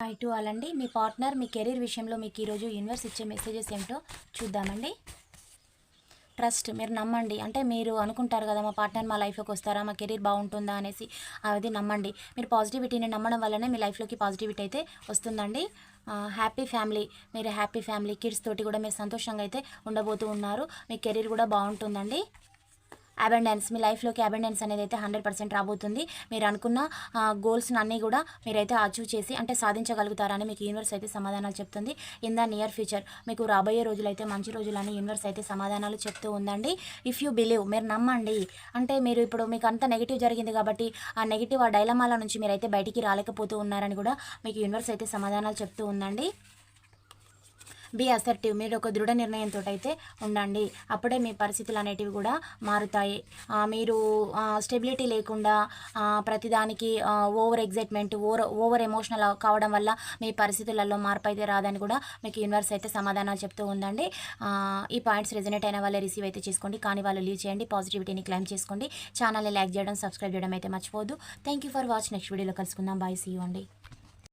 Hi to all అండి. మీ partner మీ career విషయంలో మీకు ఈరోజు యూనివర్స్ ఇచ్చే మెసేజెస్ ఏమిటో చూద్దామండి. ట్రస్ట్, మీరు నమ్మండి. అంటే మీరు అనుకుంటారు కదా, మా పార్ట్నర్ మా లైఫ్లోకి వస్తారా, మా కెరీర్ బాగుంటుందా అనేసి. అది నమ్మండి. మీరు పాజిటివిటీని నమ్మడం వల్లనే మీ లైఫ్లోకి పాజిటివిటీ అయితే వస్తుందండి. హ్యాపీ ఫ్యామిలీ, మీరు హ్యాపీ ఫ్యామిలీ కిడ్స్ తోటి కూడా మీరు సంతోషంగా అయితే ఉండబోతూ ఉన్నారు. మీ కెరీర్ కూడా బాగుంటుందండి. అబెండెన్స్, మీ లైఫ్లోకి అబెండెన్స్ అనేది అయితే 100% రాబోతుంది. మీరు అనుకున్న గోల్స్ని అన్నీ కూడా మీరైతే అచీవ్ చేసి అంటే సాధించగలుగుతారని మీకు యూనివర్స్ అయితే సమాధానాలు చెప్తుంది. ఇన్ ద నియర్ ఫ్యూచర్ మీకు రాబోయే రోజులు అయితే మంచి రోజులని యూనివర్స్ అయితే సమాధానాలు చెప్తూ ఉందండి. ఇఫ్ యూ బిలీవ్, మీరు నమ్మండి. అంటే మీరు ఇప్పుడు మీకు అంత నెగిటివ్ జరిగింది కాబట్టి ఆ డైలమాల నుంచి మీరైతే బయటికి రాలేకపోతూ ఉన్నారని కూడా మీకు యూనివర్స్ అయితే సమాధానాలు చెప్తూ ఉందండి. బీ అసర్టివ్, మీరు ఒక దృఢ నిర్ణయంతో అయితే ఉండండి. అప్పుడే మీ పరిస్థితులు అనేటివి కూడా మారుతాయి. మీరు స్టెబిలిటీ లేకుండా ప్రతిదానికి ఓవర్ ఎగ్జైట్మెంట్, ఓవర్ ఎమోషనల్ కావడం వల్ల మీ పరిస్థితులలో మార్పు అయితే రాదని కూడా మీకు యూనివర్స్ అయితే సమాధానాలు చెప్తూ ఉందండి. ఈ పాయింట్స్ రెజనేట్ అయిన వాళ్ళే రిసీవ్ అయితే చేసుకోండి, కానీ వాళ్ళు లీవ్ చేయండి. పాజిటివిటీని క్లైమ్ చేసుకోండి. ఛానల్ని లైక్ చేయడం, సబ్స్క్రైబ్ చేయడం అయితే మర్చిపోవద్దు. Thank you for watch. Next వీడియోలో కలుసుకుందాం. బాయ్, సీ యూ అండి.